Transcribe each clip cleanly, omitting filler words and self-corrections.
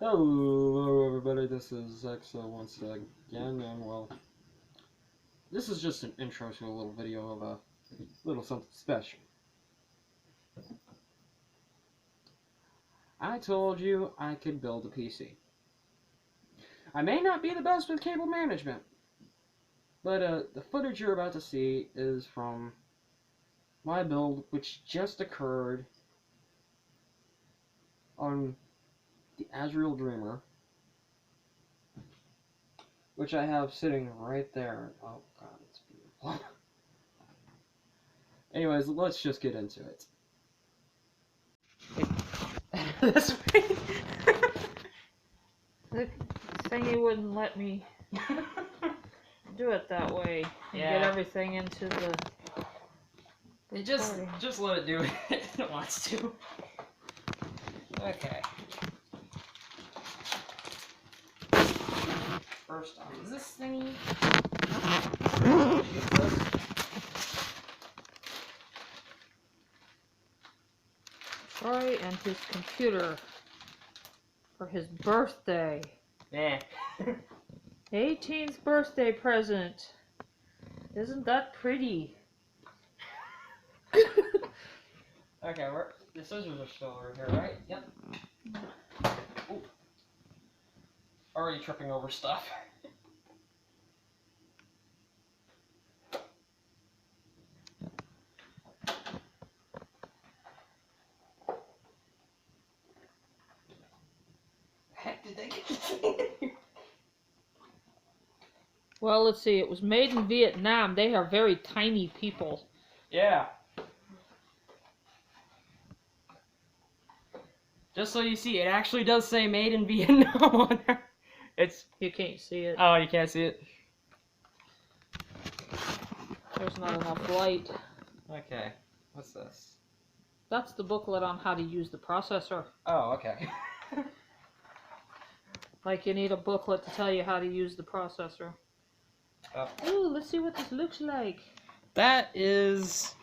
Hello everybody, this is Exo once again, and well, this is just an intro to a little video of a little something special. I told you I could build a PC. I may not be the best with cable management, but the footage you're about to see is from my build, which just occurred on the Azrael Dreamer, which I have sitting right there. Oh god, it's beautiful. Anyways, let's just get into it. This way. The thingy wouldn't let me do it that way and get everything into the. Just let it do it if it wants to. Okay. First off, is this thingy? Troy and his computer for his birthday. Nah. 18th birthday present. Isn't that pretty? Okay, the scissors are still over here, right? Yep. Ooh. Already tripping over stuff. Heck did they get this thing in here? Well, let's see. It was made in Vietnam. They are very tiny people. Yeah. Just so you see, it actually does say made in Vietnam on there. You can't see it. Oh, you can't see it? There's not enough light. Okay. What's this? That's the booklet on how to use the processor. Oh, okay. Like you need a booklet to tell you how to use the processor. Ooh, let's see what this looks like. That is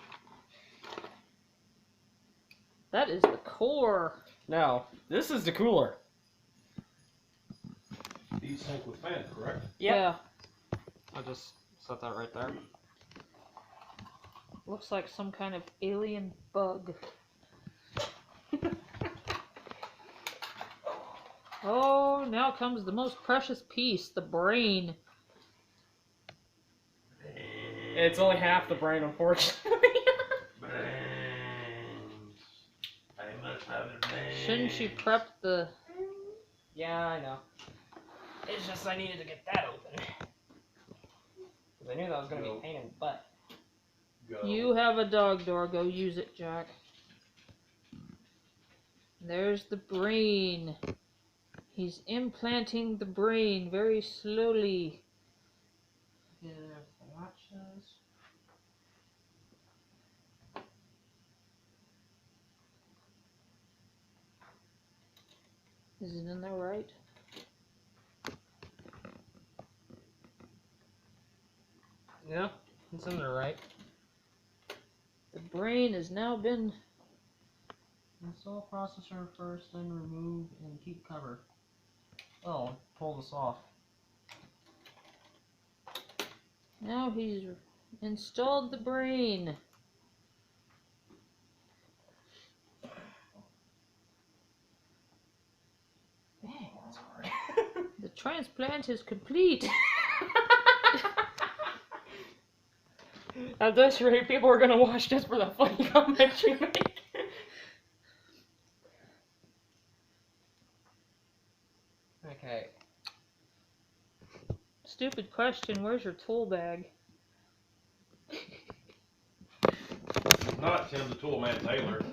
the core. No, this is the cooler. Heat sink with fan, correct? Yep. Yeah. I'll just set that right there. Looks like some kind of alien bug. Oh, now comes the most precious piece, the brain. It's only half the brain, unfortunately. I must have the brains. Shouldn't you prep the... Yeah, I know. It's just I needed to get that open. Because I knew that was going to be a pain in the butt. Go. You have a dog door, go use it, Jack. There's the brain. He's implanting the brain very slowly. Yeah, watches. Is it in there right? Yeah, it's in there, right? The brain has now been... Install processor first, then remove and keep cover. Oh, pull this off. Now he's installed the brain. Dang, that's hard. The transplant is complete. At this rate, people are gonna watch this for the funny comments you make. Okay. Stupid question, where's your tool bag? Not Tim the Toolman Taylor.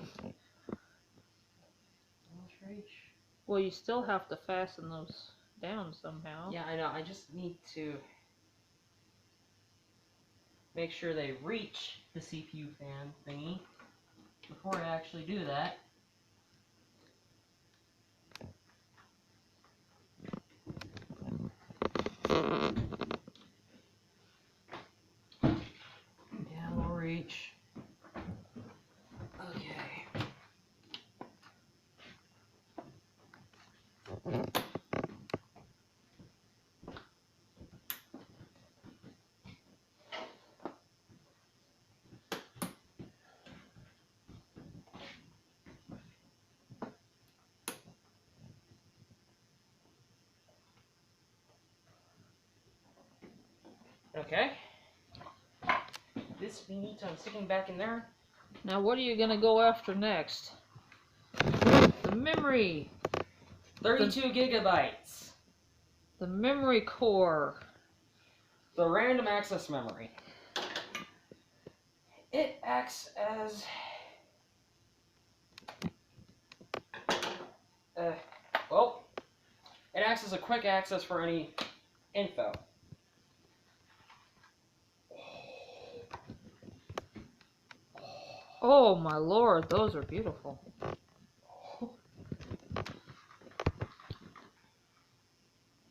Well, you still have to fasten those down somehow. Yeah, I know. I just need to make sure they reach the CPU fan thingy before I actually do that. Yeah, they'll reach. Okay. Okay. This we need to, I'm sticking back in there. Now what are you gonna go after next? The memory. 32 gigabytes. The memory core. The random access memory. It acts as well, it acts as a quick access for any info. Oh my lord, those are beautiful.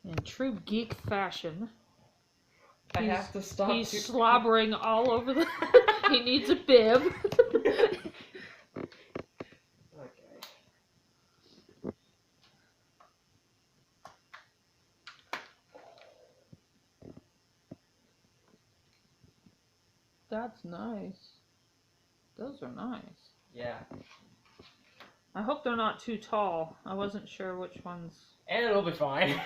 In true geek fashion, I have to stop. He's slobbering all over the. He needs a bib. Okay. That's nice. Those are nice. Yeah. I hope they're not too tall. I wasn't sure which ones. And it'll be fine. Okay,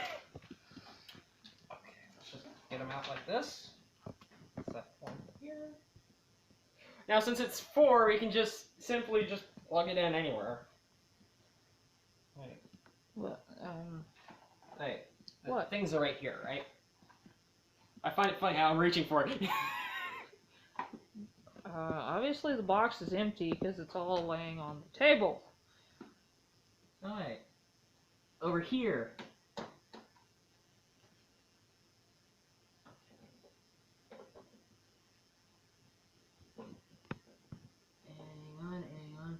let's just get them out like this. Set one here. Now, since it's 4, we can just simply just plug it in anywhere. Wait. What? Wait. What? Things are right here, right? I find it funny how I'm reaching for it. Obviously the box is empty because it's all laying on the table. Alright. Over here. Hang on.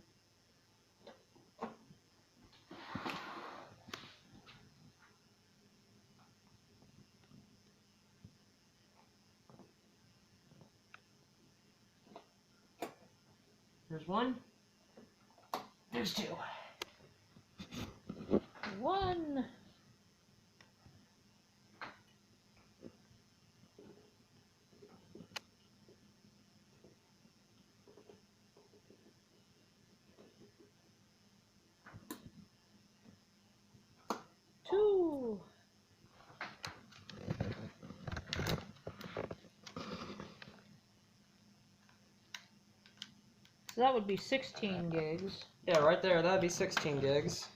There's one. There's 2. 1. Two. So that would be 16 gigs. Yeah, right there. That'd be 16 gigs.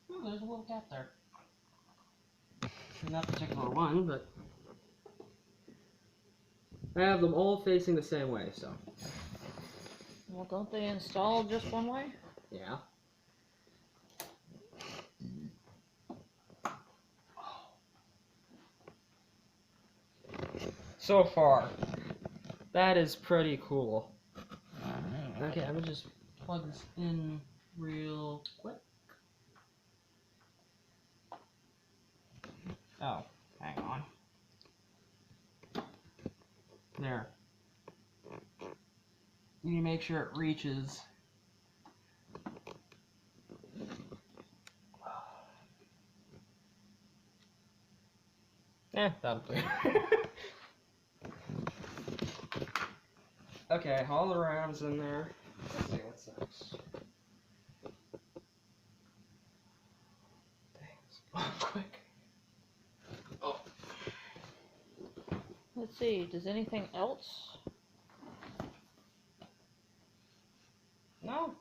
Oh, there's a little gap there. In that particular one, but I have them all facing the same way, so. Well, don't they install just one way? Yeah. So far, that is pretty cool. Okay, I'm gonna just plug this in real quick. Oh, hang on. There. You need to make sure it reaches. That'll do. Okay, all the RAM's in there. Let's see what's next. Dang, quick. Oh. Let's see, does anything else? No.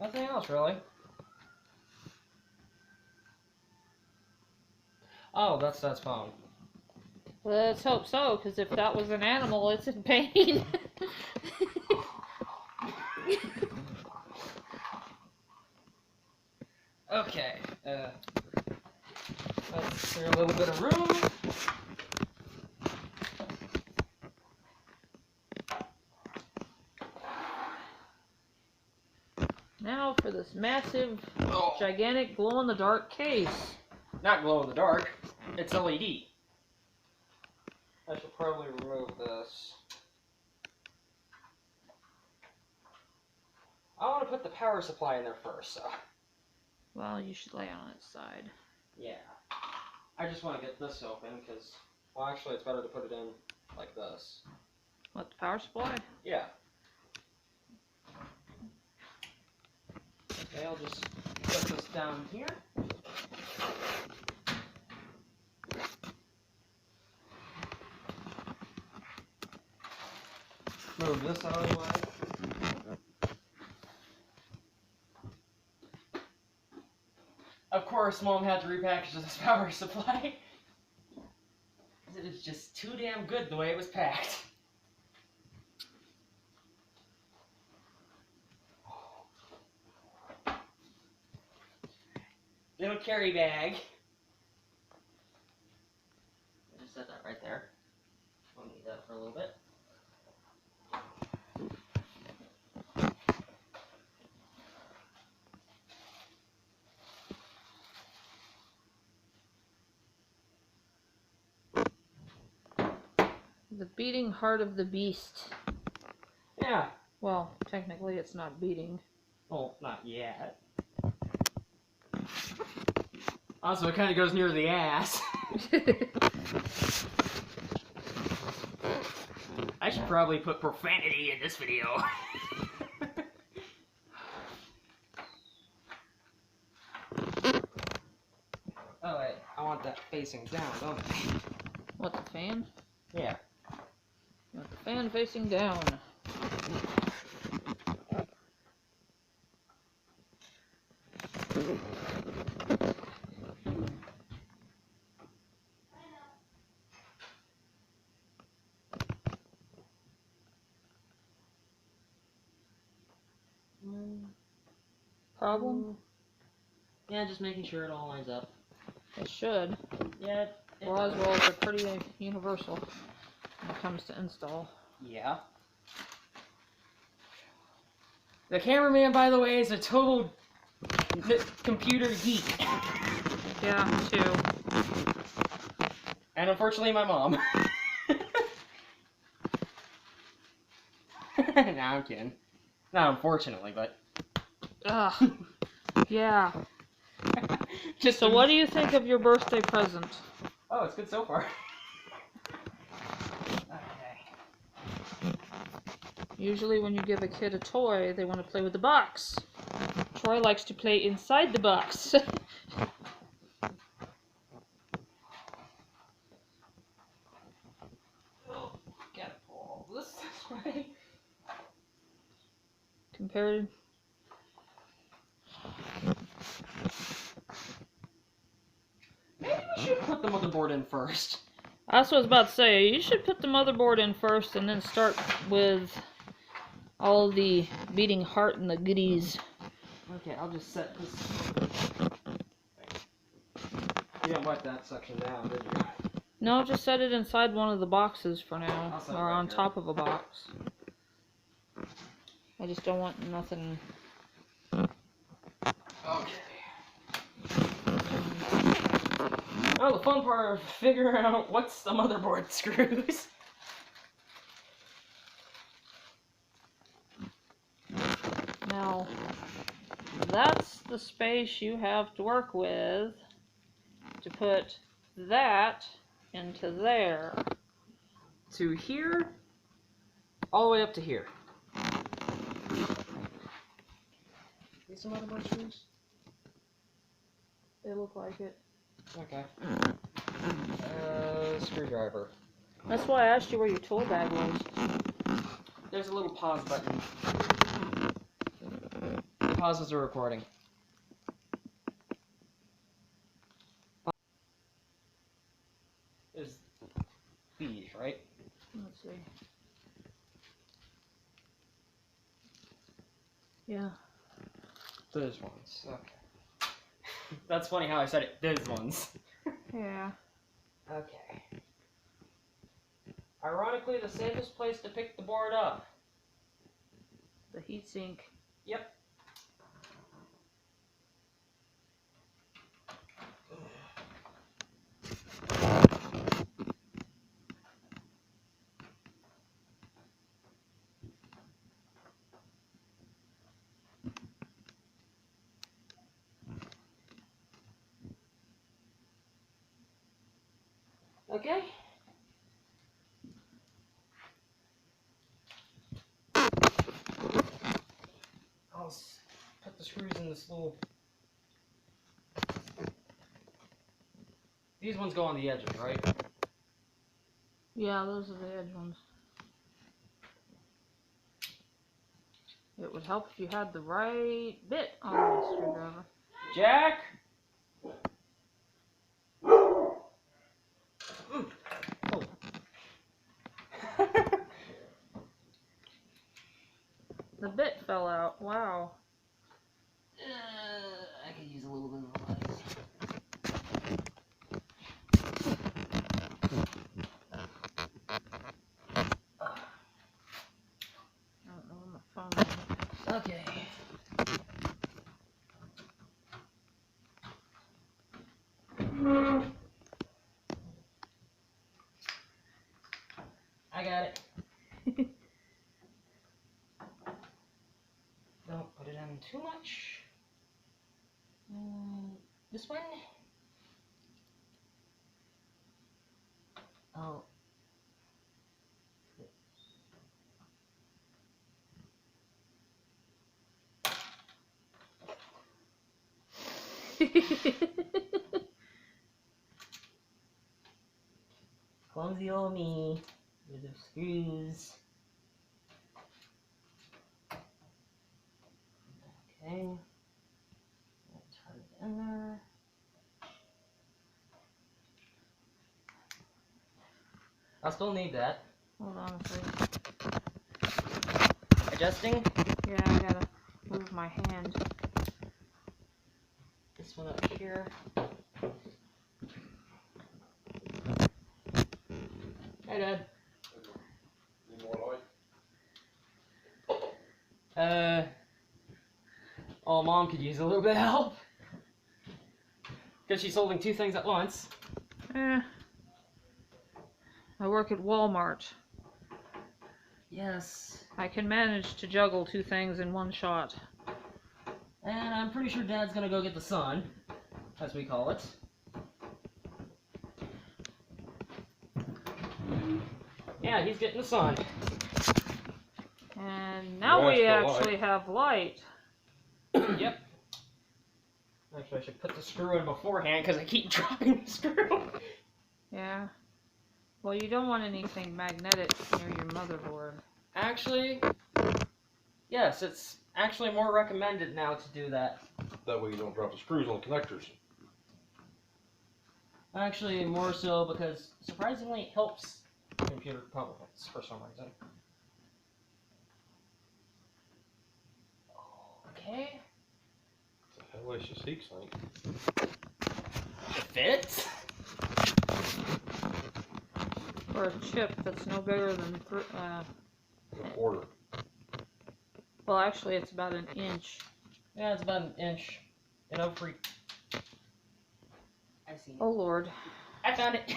Nothing else, really. Oh, that's phone. Let's hope so, because if that was an animal, it's in pain. Okay, let's clear a little bit of room. Now for this massive, gigantic glow-in-the-dark case. Not glow in the dark. It's LED. I should probably remove this. I want to put the power supply in there first, so. Well, you should lay it on its side. Yeah. I just want to get this open because, well, actually, it's better to put it in like this. What, the power supply? Yeah. Okay, I'll just put this down here. Move this out of the way. Of course, Mom had to repackage this power supply. It is just too damn good the way it was packed. Little carry bag. I just set that right there. We'll need that for a little bit. The beating heart of the beast. Yeah. Well, technically it's not beating. Well, not yet. Also, it kind of goes near the ass. I should probably put profanity in this video. Oh wait, I want that facing down, don't I? What, the fan? Yeah. You want the fan facing down. Problem? Yeah, just making sure it all lines up. It should. Yeah. Roswells are pretty universal when it comes to install. Yeah. The cameraman, by the way, is a total computer geek. Yeah, me too. And unfortunately, my mom. Nah, I'm kidding. Not unfortunately, but. Ugh. Yeah. Just So what do you think of your birthday present? Oh, it's good so far. Okay. Usually when you give a kid a toy, they want to play with the box. Troy likes to play inside the box. Oh, gotta pull all this way. Compared. Maybe we should put the motherboard in first. That's what I was about to say. You should put the motherboard in first and then start with all the beating heart and the goodies. Okay, I'll just set this. You didn't wipe that section down, did you? No, just set it inside one of the boxes for now. I'll set it Or right on here. top of a box. I just don't want nothing. Okay. Well, the fun part of figuring out what's the motherboard screws. Now, that's the space you have to work with to put that into there. To here, all the way up to here. Need some motherboard screws? They look like it. Okay. Screwdriver. That's why I asked you where your tool bag was. There's a little pause button. Pauses the recording. There's these, right? Let's see. Yeah. Those ones. Okay. That's funny how I said it. Those ones. Yeah. Okay. Ironically, the safest place to pick the board up. The heatsink. Yep. Okay. I'll put the screws in this little... These ones go on the edges, right? Yeah, those are the edge ones. It would help if you had the right bit on the screwdriver. Jack! Oh. The bit fell out. Wow. I could use a little bit of ice. I don't know where my phone is. Okay. I got it. Don't put it in too much. This one. Oh. Clumsy old me with the screws. Okay. Turn it in there. I'll still need that. Hold on a second. Adjusting. Yeah, I gotta move my hand. This one up here. Hey, Dad. Need more light? Oh, Mom could use a little bit of help. Because she's holding two things at once. I work at Walmart. Yes. I can manage to juggle two things in one shot. And I'm pretty sure Dad's gonna go get the sun, as we call it. Yeah, he's getting the sun. And now we actually have light. Yep. Actually, I should put the screw in beforehand because I keep dropping the screw. Yeah. Well, you don't want anything magnetic near your motherboard. Actually, yes, it's actually more recommended now to do that. That way you don't drop the screws on the connectors. Actually, more so because surprisingly it helps computer components for some reason. Okay. The hellacious heat sink. It fits. For a chip that's no bigger than, A quarter. well, actually it's about an inch. Yeah, it's about an inch. You know, free. I seen it. Oh Lord. I found it.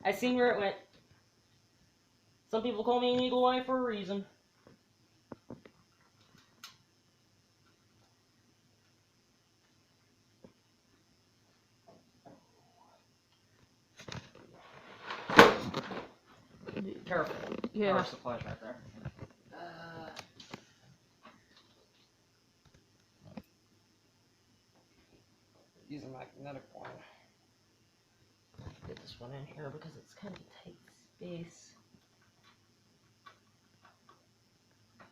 I seen where it went. Some people call me an eagle eye for a reason. Careful. Yeah. Power supply's right there. Use a magnetic one. Get this one in here because it's kind of a tight space.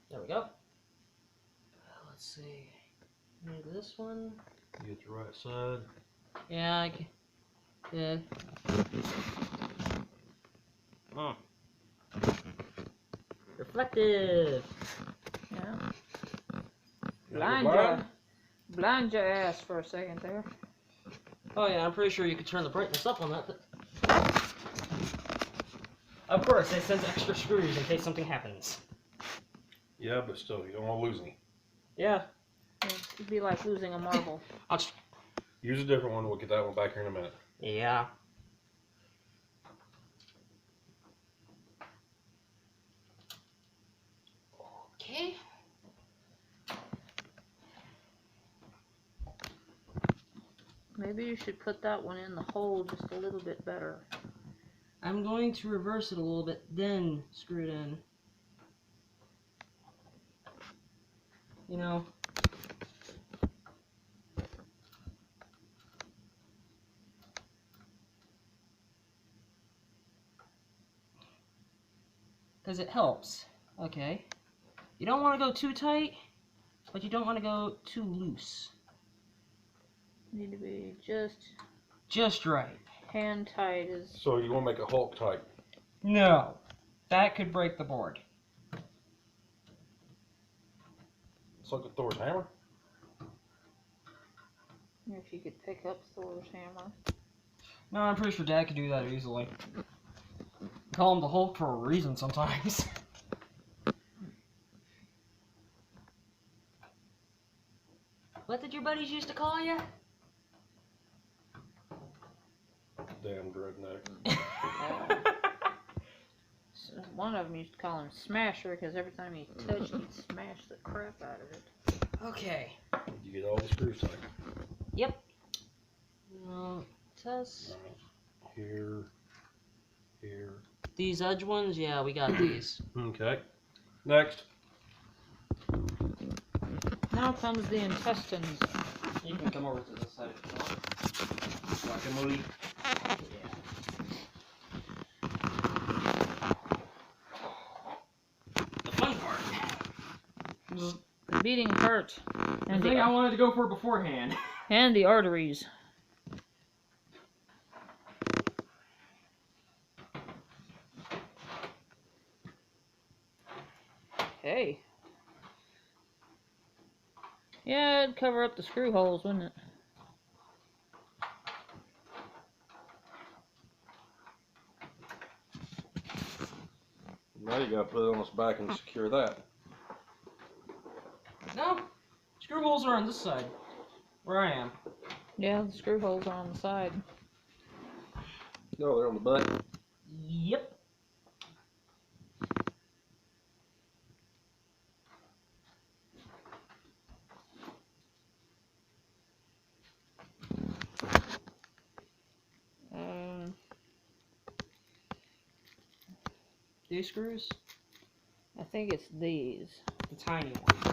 There we go. Let's see. Need this one. You get the right side. Yeah, I can. Yeah. Oh. Reflective. Yeah. Blind? Blind your ass for a second there. Oh yeah, I'm pretty sure you could turn the brightness up on that. Of course, it says extra screws in case something happens. Yeah, but still, you don't want to lose any. Yeah. It'd be like losing a marble. I'll just... Use a different one. We'll get that one back here in a minute. Yeah. Okay. Maybe you should put that one in the hole just a little bit better. I'm going to reverse it a little bit, then screw it in. You know, because it helps. Okay. You don't want to go too tight, but you don't want to go too loose. Need to be just right. hand tight as. So you want to make a Hulk type? No, that could break the board. It's like a Thor's hammer. If you could pick up Thor's hammer. No, I'm pretty sure Dad could do that easily. Call him the Hulk for a reason sometimes. What did your buddies used to call you? Damn dreadnought. So one of them used to call him Smasher because every time he touched, he'd smash the crap out of it. Okay. You get all the screws tight. Yep. Test. Here. These edge ones, yeah, we got these. Okay. Next. Now comes the intestines. You can come over to this side if you want. Guacamole. The fun part. The beating heart The and thing I wanted to go for beforehand. and the arteries. Okay. Yeah, it'd cover up the screw holes, wouldn't it? Now you gotta put it on its back and secure that. No, screw holes are on this side, where I am. Yeah, the screw holes are on the side. No, they're on the back. Yep. These screws? I think it's these. The tiny ones.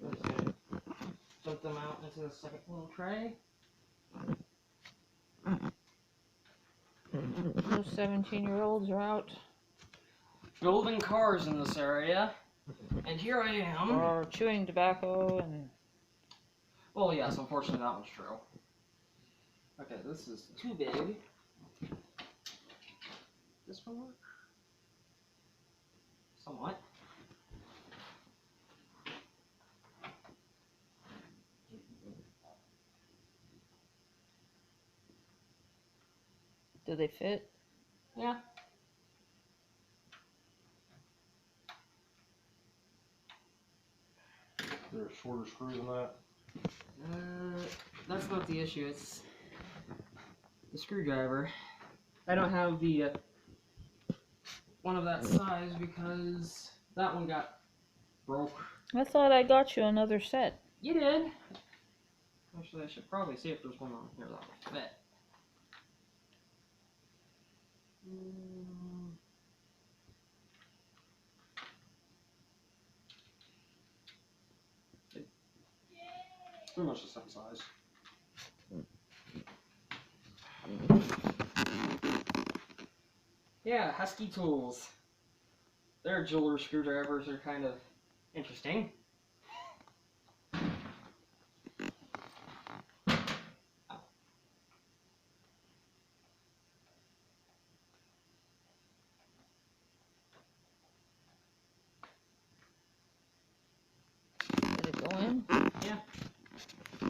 Just gonna dump them out into the second little tray. Those 17-year-olds are out. Building cars in this area. And here I am. Or chewing tobacco and... Well, yes, unfortunately that one's true. Okay, this is too big. This one work? Somewhat. Do they fit? Yeah. There's a shorter screw than that. That's not the issue, it's the screwdriver. I don't have the one of that size because that one got broke. I thought I got you another set. You did. Actually, I should probably see if there's one on here that will fit. It's pretty much the same size. Yeah, Husky tools. Their jeweler screwdrivers are kind of interesting. Did it go in? Yeah.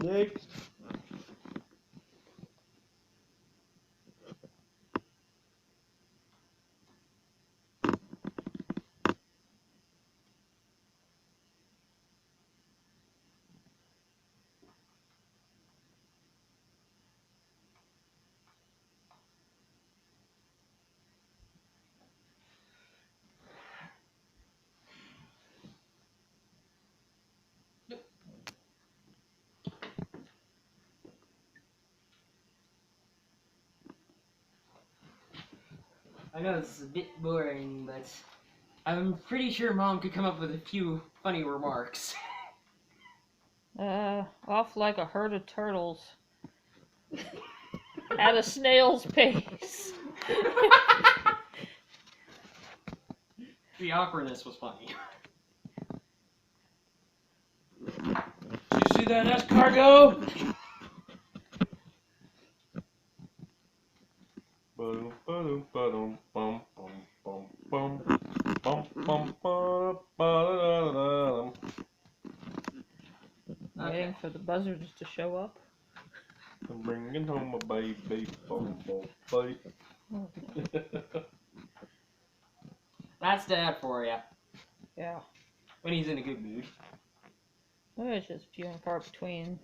Next. I know this is a bit boring, but I'm pretty sure Mom could come up with a few funny remarks. Off like a herd of turtles. At a snail's pace. The awkwardness was funny. You see that escargot? Boom, boom, boom, bum, bum, bum, bum, bum, bum, bum, ba-da-da-da-da. Waiting for the buzzards to show up. I'm bringing home a baby, bum, bum, baby. That's Dad for you. Yeah. When he's in a good mood. Well, it's just few and far between.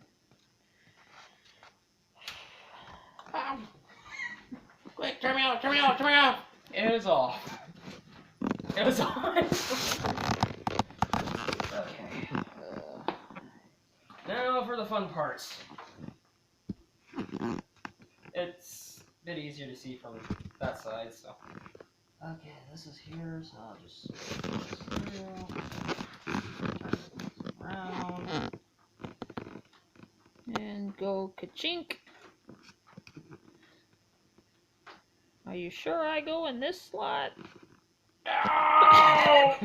Ow. Quick, turn me off, turn me off, turn me off! It was off. It was on. Okay. Now for the fun parts. It's a bit easier to see from that side, so. Okay, this is here, so I'll just turn this around. And go ka-chink. Are you sure I go in this slot? Ow!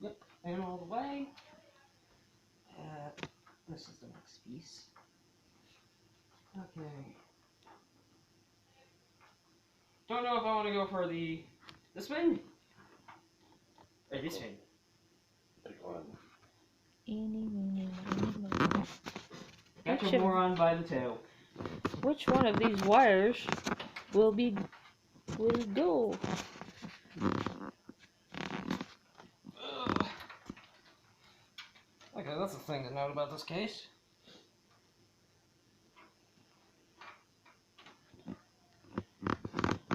Yep, and all the way. This is the next piece. Okay. Don't know if I want to go for this one or this one. Pick one. Got Which your moron by the tail. Which one of these wires will go? Ugh. Okay, that's the thing to note about this case.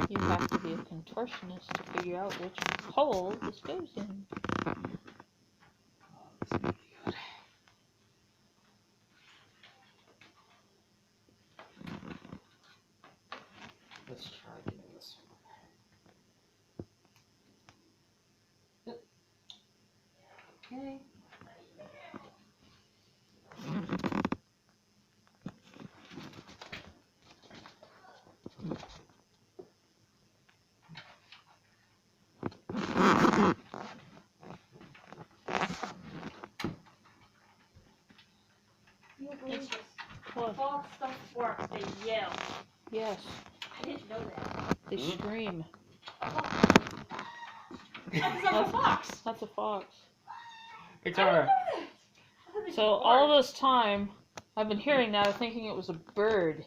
You have to be a contortionist to figure out which hole this goes in. Oh, this is gonna be good. Let's try getting this one. Yep. Okay. What? Fox stuff works, they yell. Yes, I didn't know that. they scream. That's a fox. That's a fox. It's I didn't our. know that. I thought they So were all birds. this time, I've been hearing that, thinking it was a bird.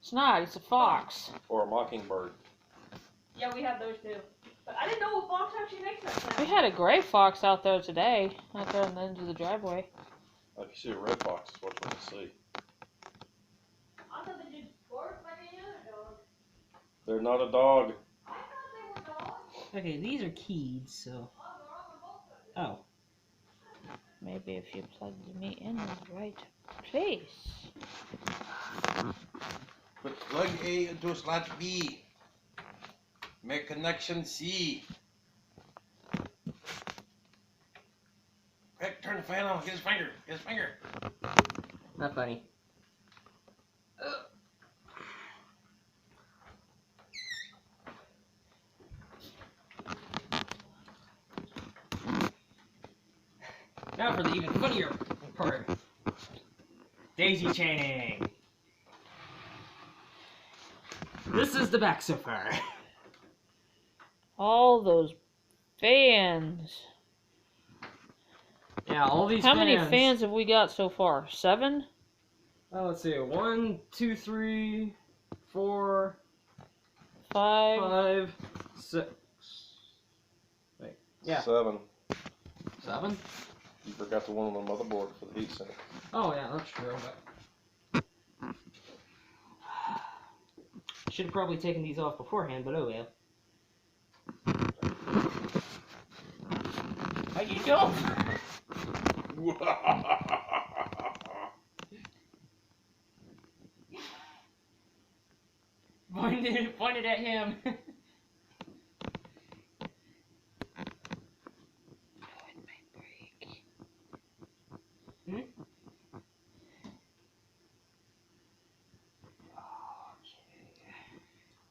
It's not. It's a fox. Or a mockingbird. Yeah, we have those too. But I didn't know a fox actually makes that sound. We had a gray fox out there today, out there on the end of the driveway. If you see a red fox, that's what you want to see. I thought they just bark like any other dog. They're not a dog. I thought they were dogs. Okay, these are keyed, so. Oh. Maybe if you plugged me in the right place. Put plug A into slot B. Make connection C. Quick, turn the fan on. Get his finger. Get his finger. Not funny. Now for the even funnier part. Daisy chaining. This is the back so far. All those fans. Yeah, all these How many fans have we got so far? 7? Oh, let's see. 1, 2, 3, 4, 5? 5, 6. Wait. Yeah. 7. 7? You forgot the one on the motherboard for the heat sink. Oh, yeah, that's true. But should have probably taken these off beforehand, but oh well. How you doing? Pointed at him. Hmm?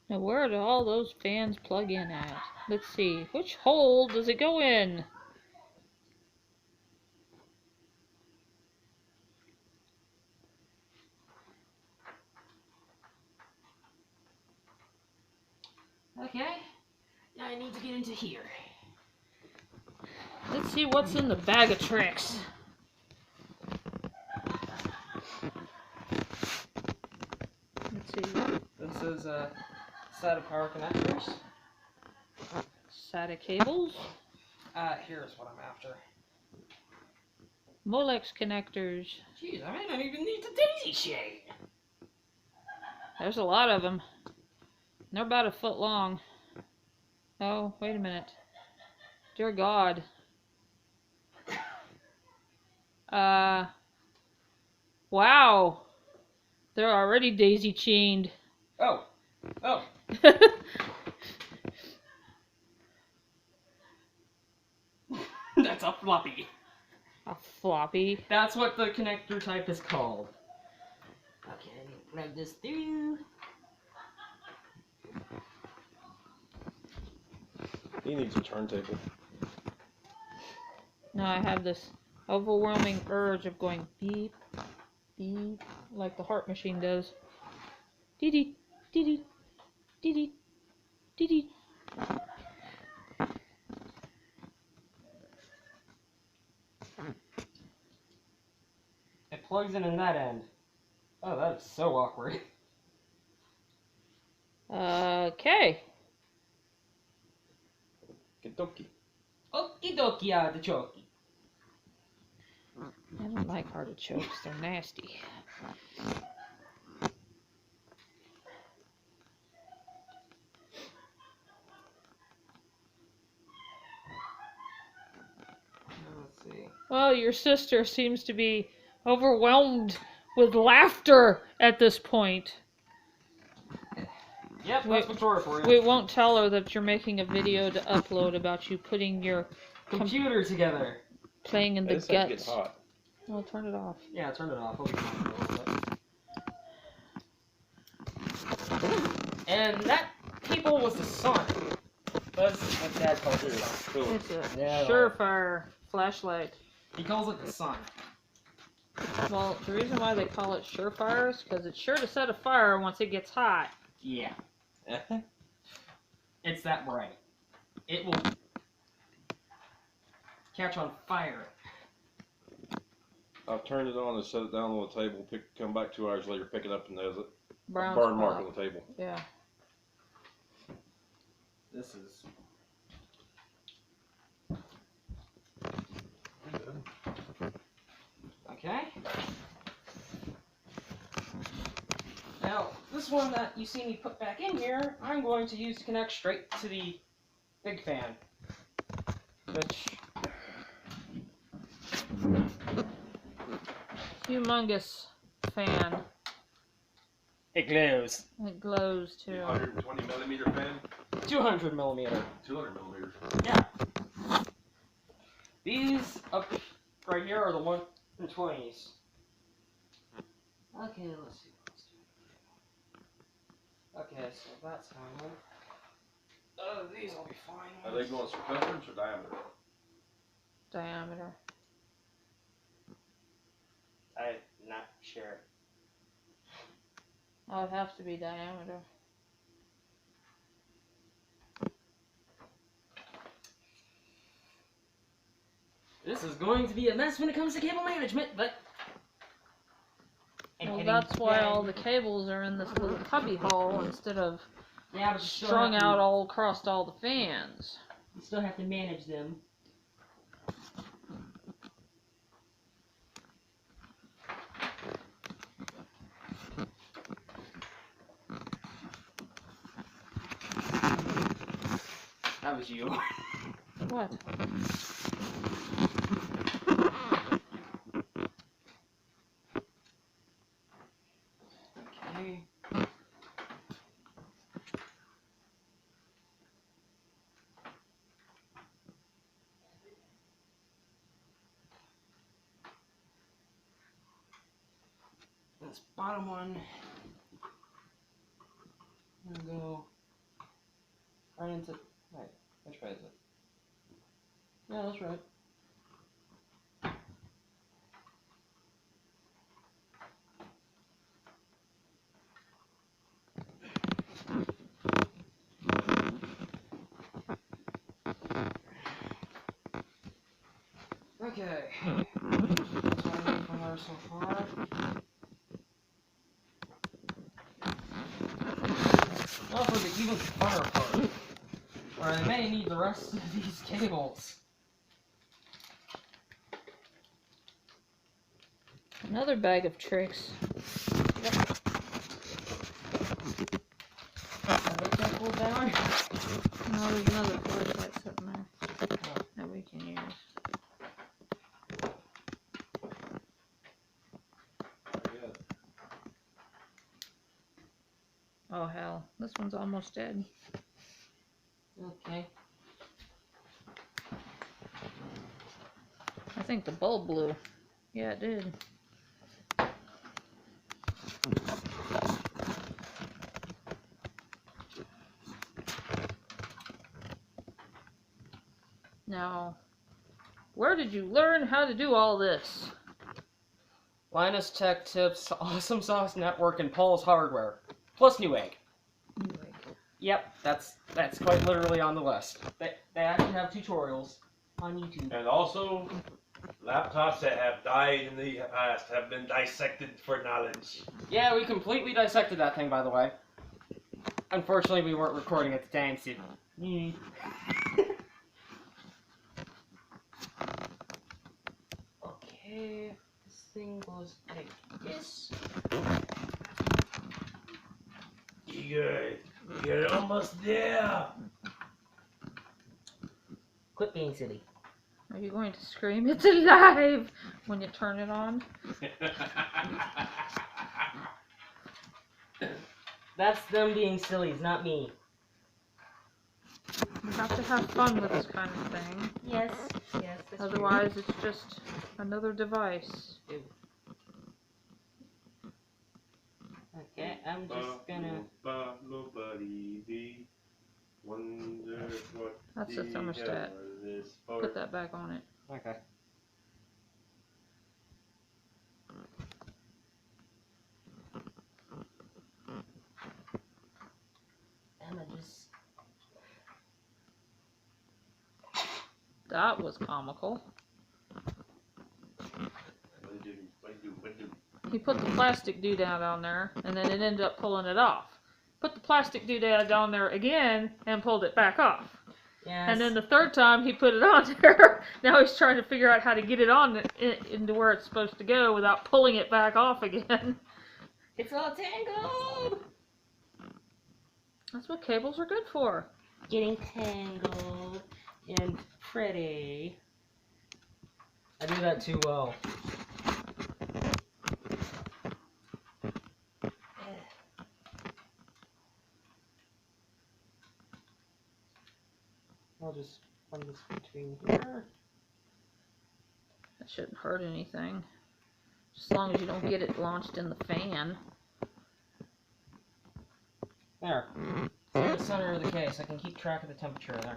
Now where do all those fans plug in at? Let's see. Which hole does it go in? Okay. Now I need to get into here. Let's see what's in the bag of tricks. Let's see. This is a set of power connectors. SATA cables. Here's what I'm after. Molex connectors. Jeez, I may not even need the daisy chain. There's a lot of them. They're about a foot long. Oh, wait a minute. Dear God. Wow. They're already daisy chained. Oh. Oh. That's a floppy. A floppy. That's what the connector type is called. Okay, I need to plug this through. He needs a turntable. Now I have this overwhelming urge of going beep, beep, like the heart machine does. Dee-dee, dee-dee, dee-dee, dee-dee. It plugs in that end. Oh, that is so awkward. Okay. Kentucky. Okie dokie, artichoke. I don't like artichokes, they're nasty. Let's see. Well, your sister seems to be overwhelmed with laughter at this point. Yep, that's Victoria for you. We won't tell her that you're making a video to upload about you putting your Computer together. playing in the This thing gets guts. hot. Well, turn it off. Yeah, turn it off. I'll be fine for a little bit. And that cable was the sun. That's what Dad calls it. Cool. It's a Yeah. surefire flashlight. He calls it the sun. Well, the reason why they call it surefire is because it's sure to set a fire once it gets hot. Yeah. It's that bright. It will catch on fire. I've turned it on and set it down on the table. Come back 2 hours later, pick it up, and there's a Brown burn mark spot. on the table. Yeah. This is... Okay. Now, this one that you see me put back in here, I'm going to use to connect straight to the big fan. Which... Humongous fan. It glows. It glows too. 120 millimeter fan, 200 millimeter. 200 millimeters. Yeah. These up right here are the 120s. Okay, let's see. Okay, so that's fine. These will be fine. Are they going circumference or diameter? Diameter. I'm not sure. Oh, it has to be diameter. This is going to be a mess when it comes to cable management, but... Well, that's why all the cables are in this little cubby hole instead of yeah, but you still strung have to- out all across all the fans. You still have to manage them. That was you. What? Okay. this bottom one. I'm gonna go right into. Wait, which way is it? Yeah, that's right. Okay. That's what I need from there so far. Now for the even funner part, where I may need the rest of these cables. Another bag of tricks. Everything pulled down? No, there's another flashlight sitting there that we can use. Oh hell, this one's almost dead. Okay. I think the bulb blew. Yeah, it did. Now, where did you learn how to do all this? Linus Tech Tips, Awesome Sauce Network, and Paul's Hardware. Plus Newegg. Yep, that's quite literally on the list. They actually have tutorials on YouTube. And also, laptops that have died in the past have been dissected for knowledge. Yeah, we completely dissected that thing, by the way. Unfortunately, we weren't recording at the time, so... Okay, this thing goes like this. You're almost there. Quit being silly. Are you going to scream, "It's alive," when you turn it on? That's them being sillies, not me. You have to have fun with this kind of thing. Yes, yes. That's Otherwise, it's just another device. true. Okay, I'm just gonna. Nobody wonder what That's the thermostat. Put that back on it. Okay. Emma just. That was comical. He put the plastic doodad on there, and then it ended up pulling it off. Put the plastic doodad on there again, and pulled it back off. Yes. And then the third time he put it on there, now he's trying to figure out how to get it on into where it's supposed to go without pulling it back off again. It's all tangled! That's what cables are good for. Getting tangled and pretty. I do that too well. I'll just run this between here. That shouldn't hurt anything. Just as long as you don't get it launched in the fan. There. It's in the center of the case. I can keep track of the temperature there.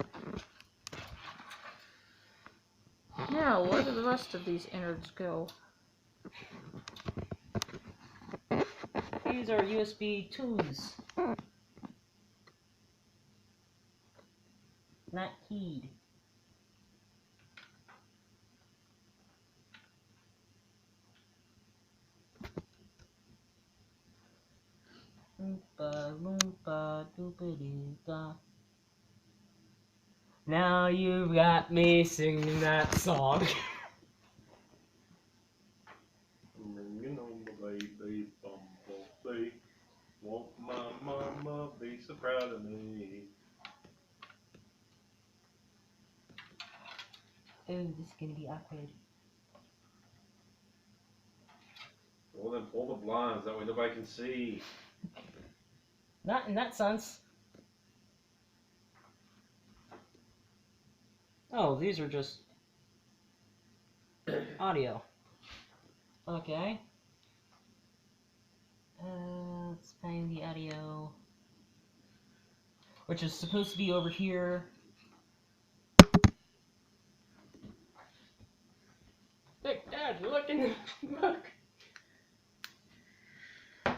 Now, where do the rest of these innards go? These are USB 2s. Not keyed. Oompa loompa doopa-doo-da. Now you've got me singing that song. You know, my baby, bumblebee. Won't my mama be so proud of me? Oh, this is gonna be awkward. Pull the blinds, that way nobody can see. Not in that sense. Oh, these are just audio. Okay. Let's find the audio, which is supposed to be over here. Hey, Dad, you're looking. Look.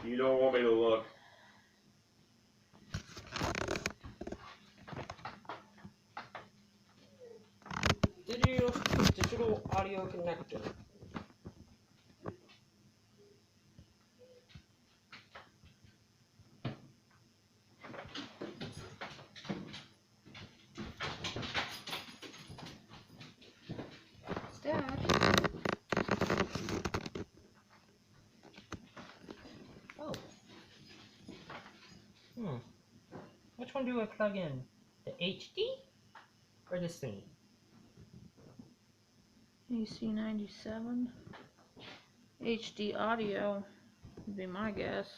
You don't want me to look. Digital audio connector. Dad. Oh. Which one do I plug in? The HD or this thing? AC97. HD audio would be my guess.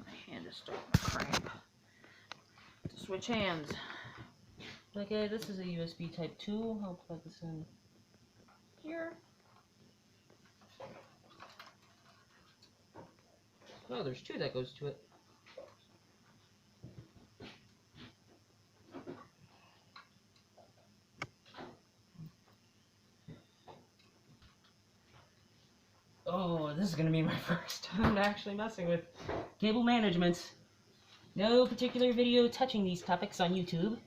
My hand is starting to cramp. To switch hands. Okay, this is a USB Type 2. I'll plug this in here. Oh, there's two that goes to it. Oh, this is gonna be my first time actually messing with cable management. No particular video touching these topics on YouTube.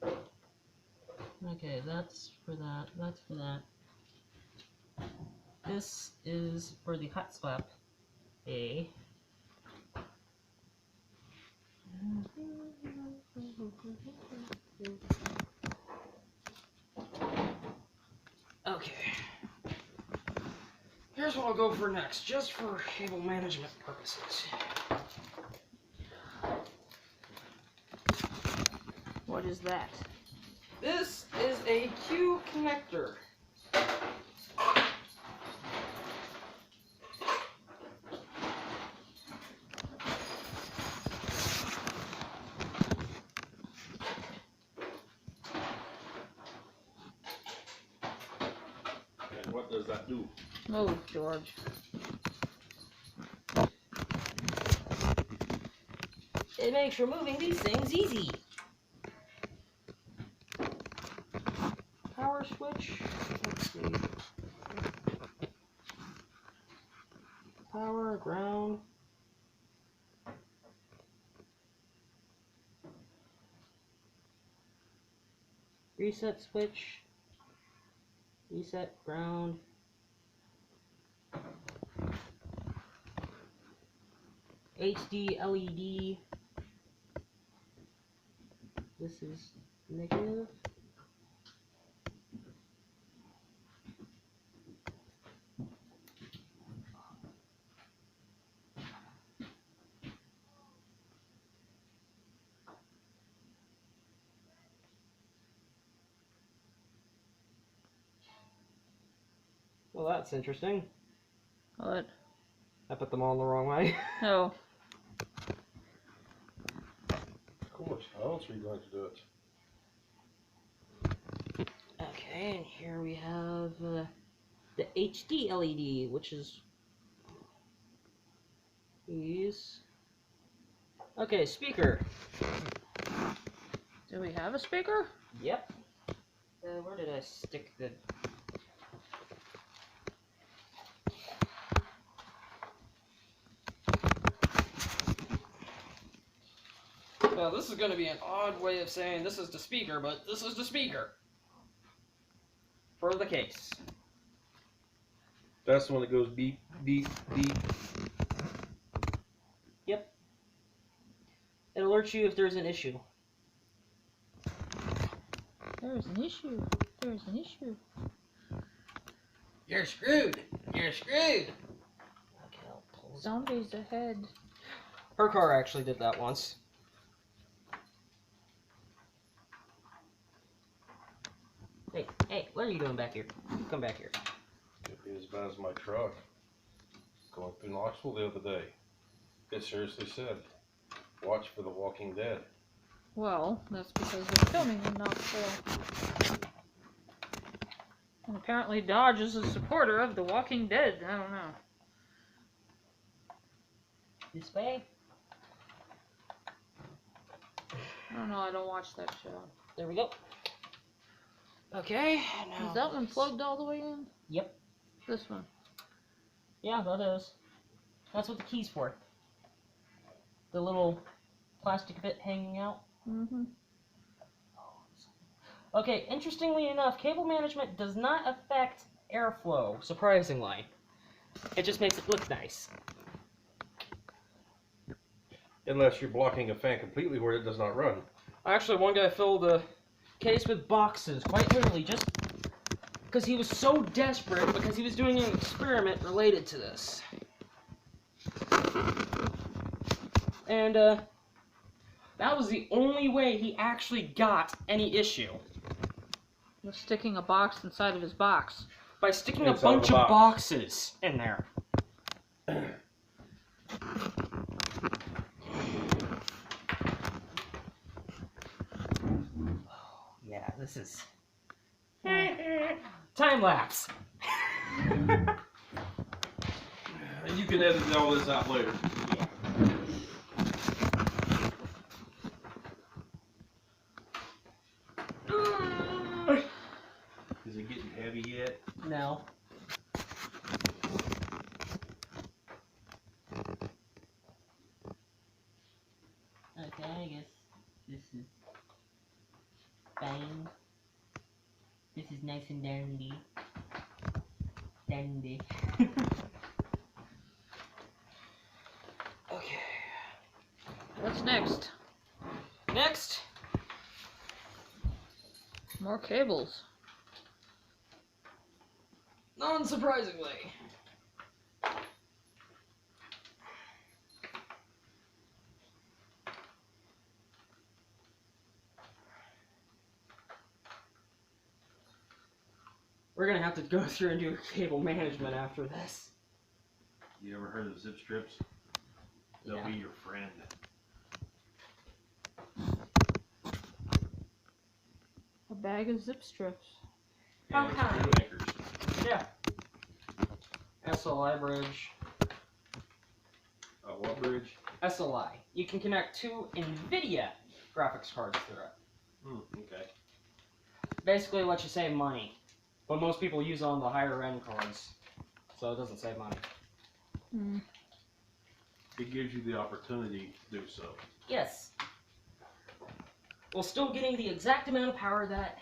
Okay, that's for that, that's for that. This is for the hot swap A. Okay. Here's what I'll go for next, just for cable management purposes. What is that? This is a Q connector. And what does that do? Oh, George. It makes removing these things easy. Power switch. Let's see. Power, ground. Reset switch. Reset ground. HD LED. This is negative. Well, that's interesting. What? I put them all the wrong way. Oh. Of course. How else are you going to do it? Okay, and here we have the HD LED, which is these. Okay, speaker. Do we have a speaker? Yep. Where did I stick the... Well, this is going to be an odd way of saying this is the speaker, but this is the speaker. For the case. That's the one that goes beep, beep, beep. Yep. It alerts you if there's an issue. There's an issue. There's an issue. You're screwed. You're screwed. Okay, I'll pull this. Zombies ahead. Her car actually did that once. What are you doing back here? Come back here. Could be as bad as my truck. Going through Knoxville the other day. It seriously said, watch for the Walking Dead. Well, that's because they're filming in Knoxville. And apparently Dodge is a supporter of The Walking Dead. I don't know. This way? I don't know, I don't watch that show. There we go. Okay. Is that one plugged all the way in? Yep. This one. Yeah, that is. That's what the key's for. The little plastic bit hanging out. Mm-hmm. Okay, interestingly enough, cable management does not affect airflow, surprisingly. It just makes it look nice. Unless you're blocking a fan completely where it does not run. Actually, one guy filled a case with boxes, quite literally, just because he was so desperate, because he was doing an experiment related to this. And, that was the only way he actually got any issue. Was sticking a box inside of his box. By sticking Inside a bunch of a of boxes in there. Yeah, this is... time lapse. And you can edit all this out later. Is it getting heavy yet? No. Okay, I guess this is fine. This is nice and dandy. Dandy. Okay. What's next? Next. More cables. Non-surprisingly. We're gonna have to go through and do cable management after this. You ever heard of zip strips? They'll Yeah. be your friend. A bag of zip strips. And Okay. screw anchors. Yeah. SLI bridge. What bridge? SLI. You can connect two NVIDIA graphics cards through it. Okay. Basically lets you save money. But most people use it on the higher end cards. So it doesn't save money. Hmm. It gives you the opportunity to do so. Yes. While still getting the exact amount of power that...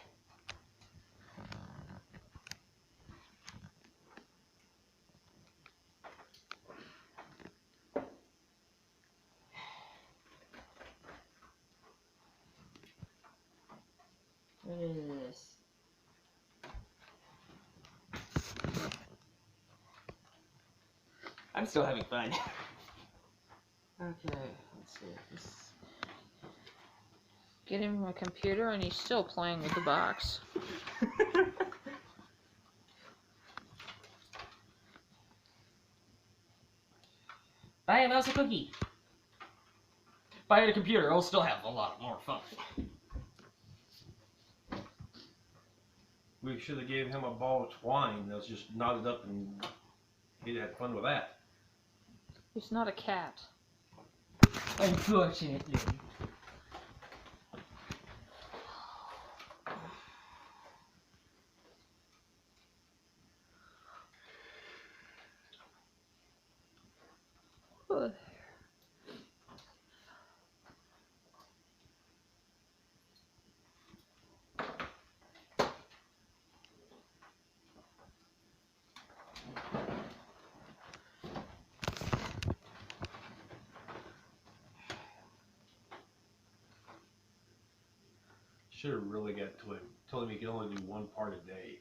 What is this? I'm still having fun. Okay, let's see. This... Get him a computer and he's still playing with the box. Buy a mouse a cookie. Buy a computer, it'll still have a lot more fun. We should have gave him a ball of twine that was just knotted up and he'd had fun with that. He's not a cat. Unfortunately. Ugh. Should have really got to him. Told him he could only do one part a day.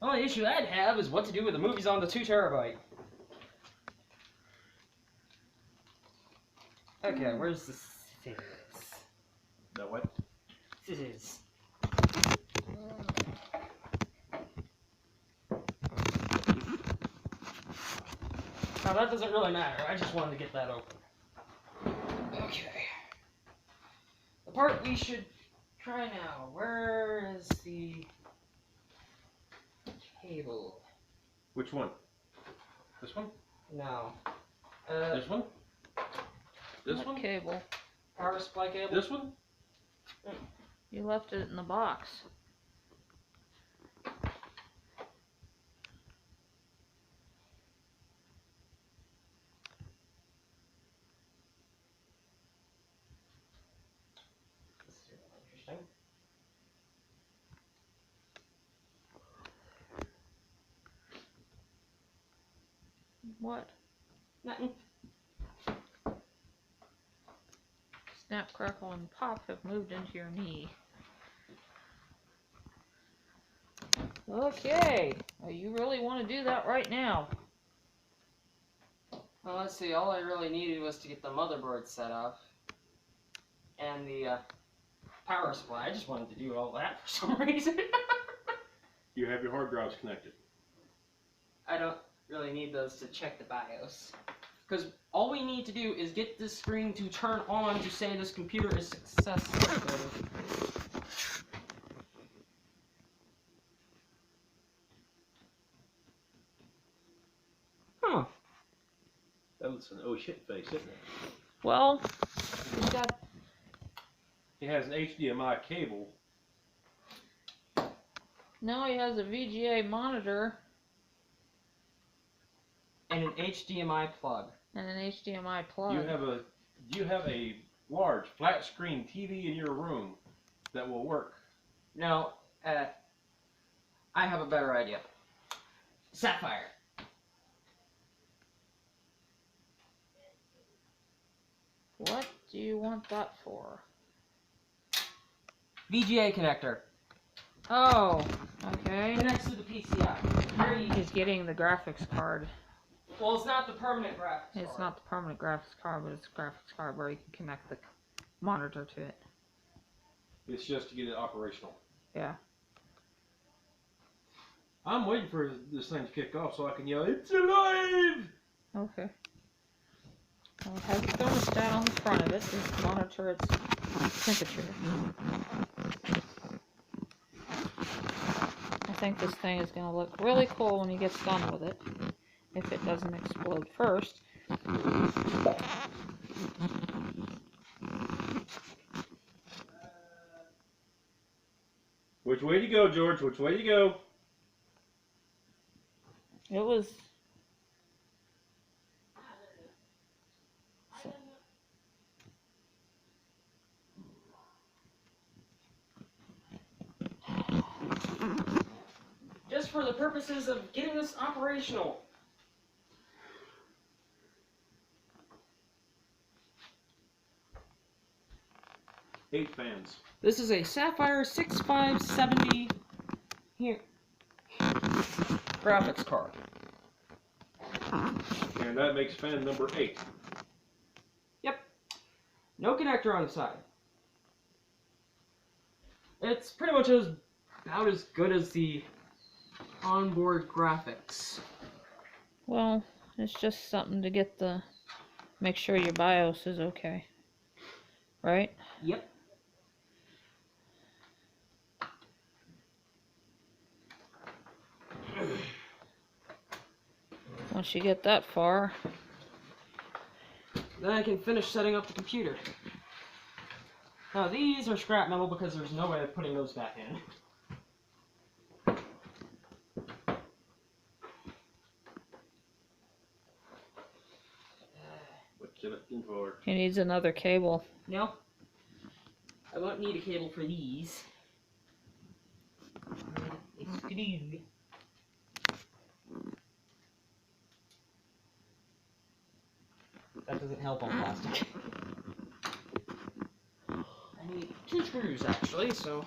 The only issue I'd have is what to do with the movies on the 2 terabyte. Okay, where's the scissors? The what? Scissors. Now that doesn't really matter. I just wanted to get that open. Okay. The part we should try now. Where is the cable? Which one? This one? No. This one? This What one? cable? Power supply cable? This one? You left it in the box. This is really interesting. What? Nothing. Snap, crackle, and pop have moved into your knee. Okay. You really want to do that right now? Well, let's see. All I really needed was to get the motherboard set up and the power supply. I just wanted to do all that for some reason. You have your hard drives connected. I don't really need those to check the BIOS. Because all we need to do is get this screen to turn on to say this computer is successful. Huh. That looks an oh shit face, isn't it? Well, we got It has an HDMI cable. now he has a VGA monitor And an HDMI plug. and an HDMI plug. You have a large flat screen TV in your room that will work. No, I have a better idea. Sapphire. What do you want that for? VGA connector. Oh, okay. Connects to the PCI. Very easy. He's getting the graphics card. Well, it's not the permanent graphics It's card. not the permanent graphics card, but it's a graphics card where you can connect the monitor to it. It's just to get it operational. Yeah. I'm waiting for this thing to kick off so I can yell, "It's alive!" Okay. Well, it has a thermostat on the front of it to monitor its temperature. I think this thing is going to look really cool when he gets done with it. If it doesn't explode first. Which way to go, George? Which way to go? It was... Just for the purposes of getting this operational. Eight fans. This is a Sapphire 6570 here graphics card. And that makes fan number 8. Yep. No connector on the side. It's pretty much about as good as the onboard graphics. Well, it's just something to get the... Make sure your BIOS is okay. Right? Yep. Once you get that far... Then I can finish setting up the computer. Now these are scrap metal because there's no way of putting those back in. What you looking for? He needs another cable. No. I won't need a cable for these. It's glue. That doesn't help on plastic. I need 2 screws actually, so.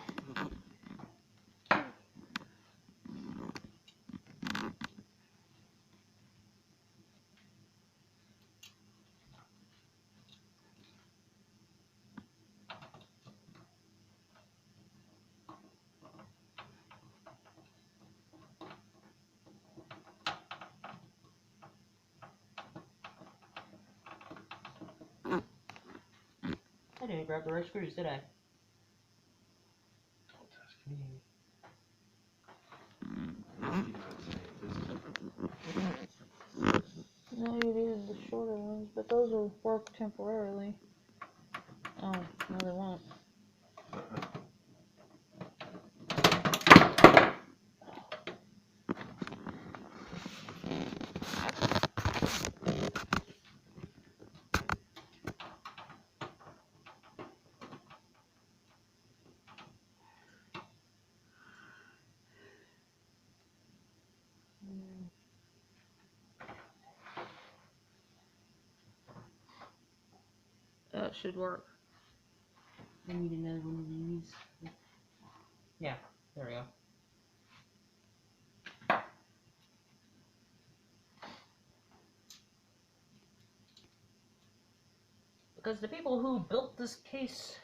didn't grab the right screws, did I? Don't ask me. No, you needed the shorter ones, but those will work temporarily. Oh, no they won't. That should work. I need another one of these. Yeah, there we go. Because the people who built this case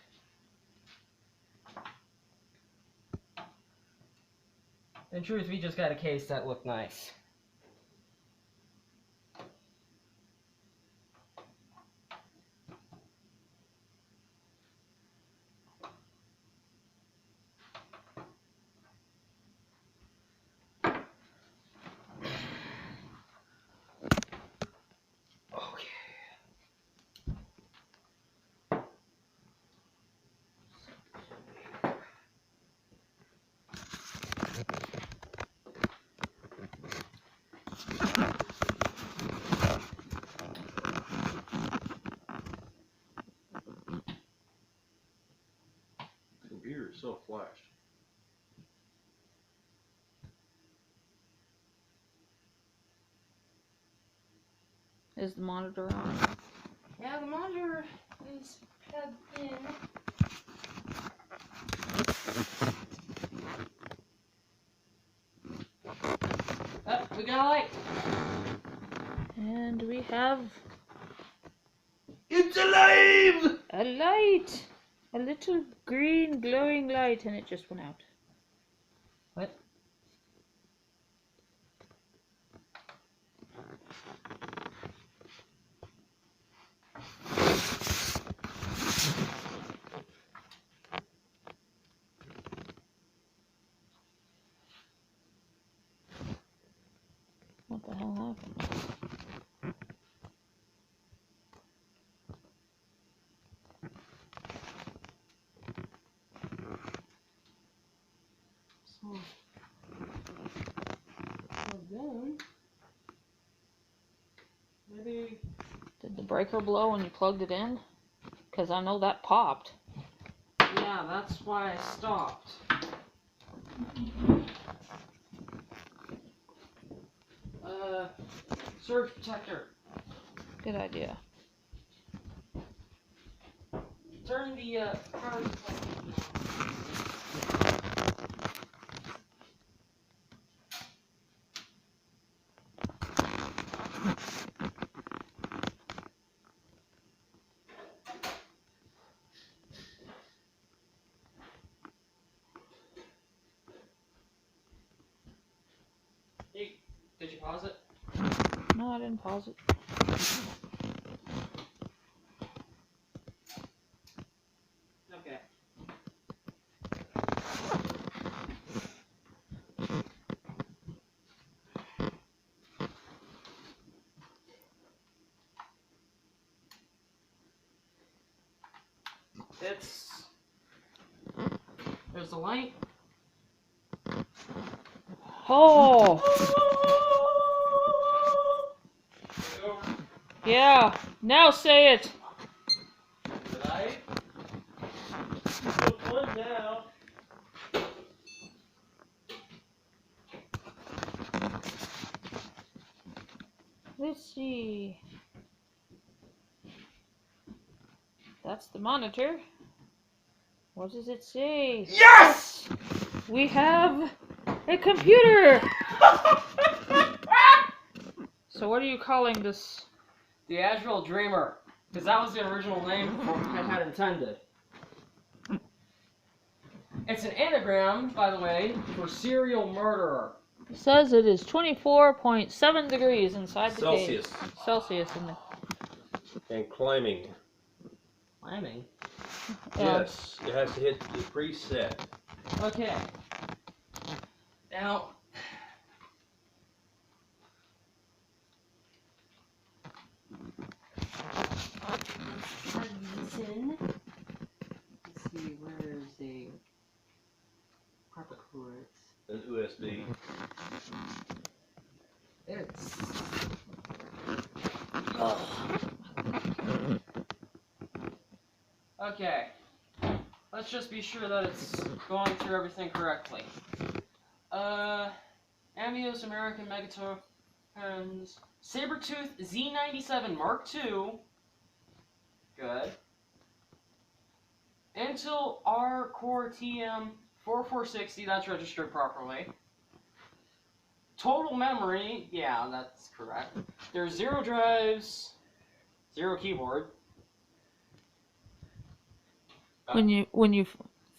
In truth, we just got a case that looked nice. The computer is so flashed. is the monitor on. Yeah, the monitor is plugged in. Oh, we got a light. And we have It's alive! a light! A little green glowing light, and it just went out. What? What the hell happened? So then, maybe. Did the breaker blow when you plugged it in? Because I know that popped. Yeah, that's why I stopped. Surge protector. Good idea. Turn the power supply. Hey, did you pause it? No, I didn't pause it. Okay. There's the light. Oh! Yeah, now say it! Did I? It's fun now. Let's see. That's the monitor. What does it say? Yes! We have a computer! So what are you calling this? The Agile Dreamer, because that was the original name I had intended. It's an anagram, by the way, for serial murderer. It says it is 24.7 degrees inside the Celsius. case. Celsius in the... And climbing. Climbing. Yes, it has to hit the preset. Okay. Now, plug this in. Let's see, where is the proper cords? An USB. It's. Okay. Let's just be sure that it's going through everything correctly. Amios American Megatons. Sabertooth Z97 Mark II. Good. Intel R Core TM 4460, that's registered properly. Total memory, yeah, that's correct. There's 0 drives, 0 keyboard. When you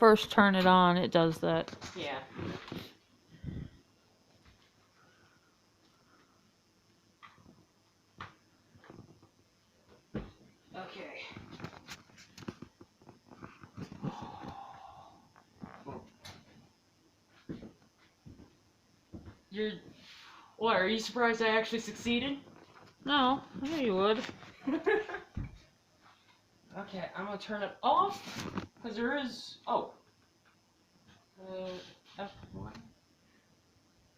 first turn it on, it does that. Yeah. Okay. What, are you surprised I actually succeeded? No, I knew you would. Okay, I'm gonna turn it off, because there is, F1.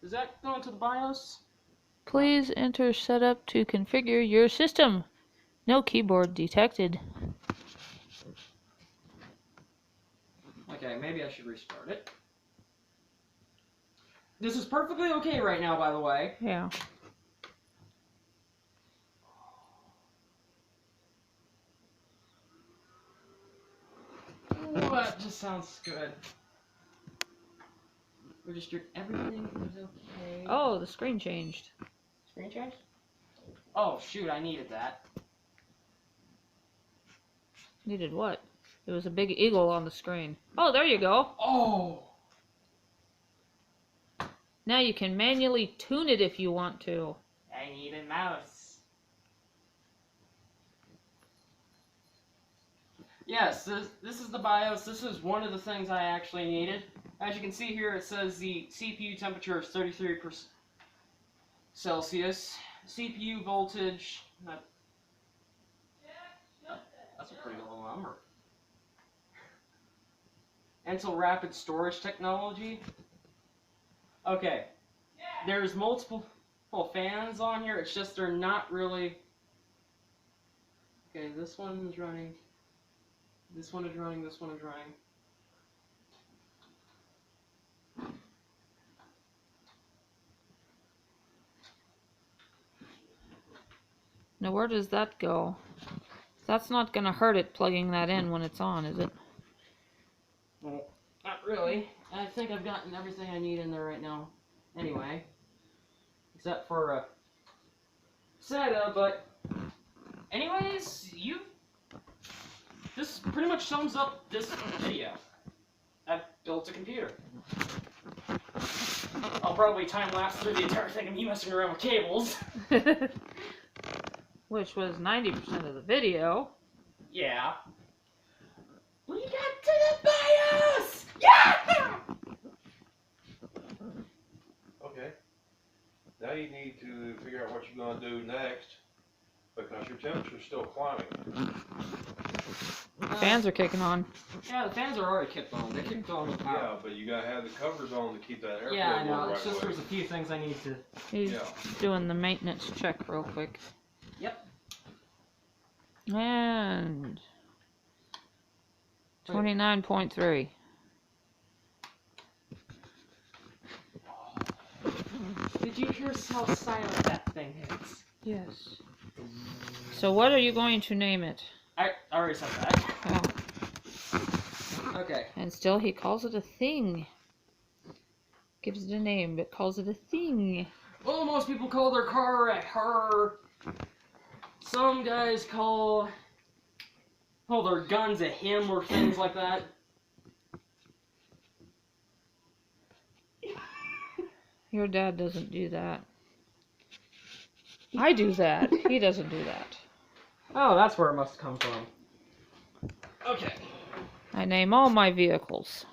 Does that go into the BIOS? Please enter setup to configure your system. No keyboard detected. Okay, maybe I should restart it. This is perfectly okay right now, by the way. Yeah. Oh, that just sounds good. Registered everything was okay. Oh, the screen changed. Screen change? Oh, shoot, I needed that. Needed what? There was a big eagle on the screen. Oh, there you go. Oh! Now you can manually tune it if you want to. I need a mouse. Yes, this is the BIOS. This is one of the things I actually needed. As you can see here, it says the CPU temperature is 33% Celsius. CPU voltage, that's a pretty low number. Intel Rapid Storage Technology. Okay, there's multiple fans on here, it's just they're not really... Okay, this one is running, this one is running, this one is running. Now where does that go? That's not gonna hurt it plugging that in when it's on, is it? Well, not really. I think I've gotten everything I need in there right now. Anyway. Except for a setup, but anyways, this pretty much sums up this video. I've built a computer. I'll probably time-lapse through the entire thing of me messing around with cables. Which was 90% of the video. Yeah. We got to the BIOS! Yeah! Okay. Now you need to figure out what you're going to do next, because your temperature's still climbing. Fans are kicking on. Yeah, the fans are already kicked on. They kicked on with power. Yeah, but you got to have the covers on to keep that airflow Yeah, I know. going It's right just way. there's a few things I need to... He's Yeah. doing the maintenance check real quick. Yep. And 29.3. Did you hear how silent that thing is? Yes. So what are you going to name it? I already said that. Oh. Okay. And still he calls it a thing. Gives it a name, but calls it a thing. Well, most people call their car a her. Some guys call their guns a him or things like that. Your dad doesn't do that. I do that. He doesn't do that. Oh, that's where it must come from. Okay. I name all my vehicles.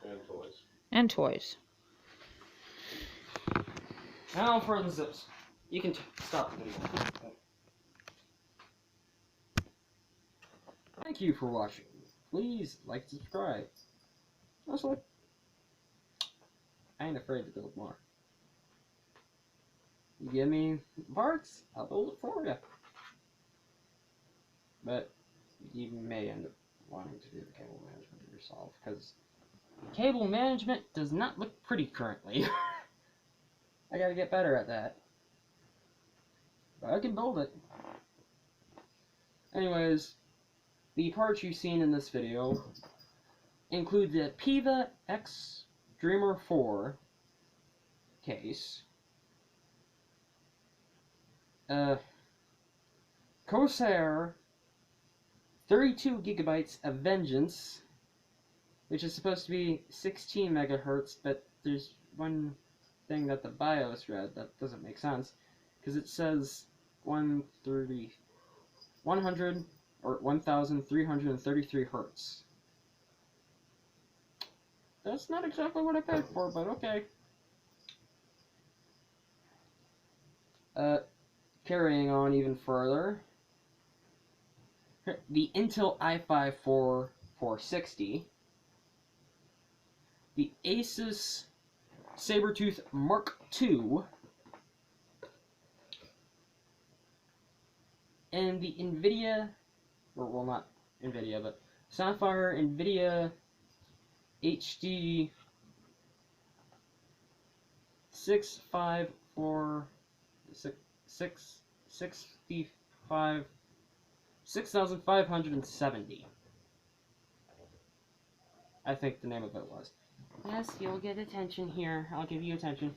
And toys. And toys. Now for the zips. You can stop the video. Thank you for watching. Please like and subscribe. Also, I ain't afraid to build more. You give me parts, I'll build it for you. But you may end up wanting to do the cable management yourself, because cable management does not look pretty currently. I gotta get better at that. But I can build it. Anyways, the parts you've seen in this video include the apeiva X Dreamer 4 case, Corsair 32 gigabytes of Vengeance, which is supposed to be 16 megahertz, but there's one thing that the BIOS read that doesn't make sense, because it says 1333 hertz. That's not exactly what I paid for, but okay. Carrying on even further, the Intel i5 460, the Asus Sabertooth Mark II, and the NVIDIA, or well, not NVIDIA, but Sapphire NVIDIA HD 6570. I think the name of it was. Yes, you'll get attention here. I'll give you attention.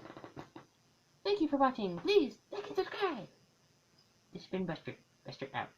Thank you for watching. Please like and subscribe. It's been Buster. Buster out.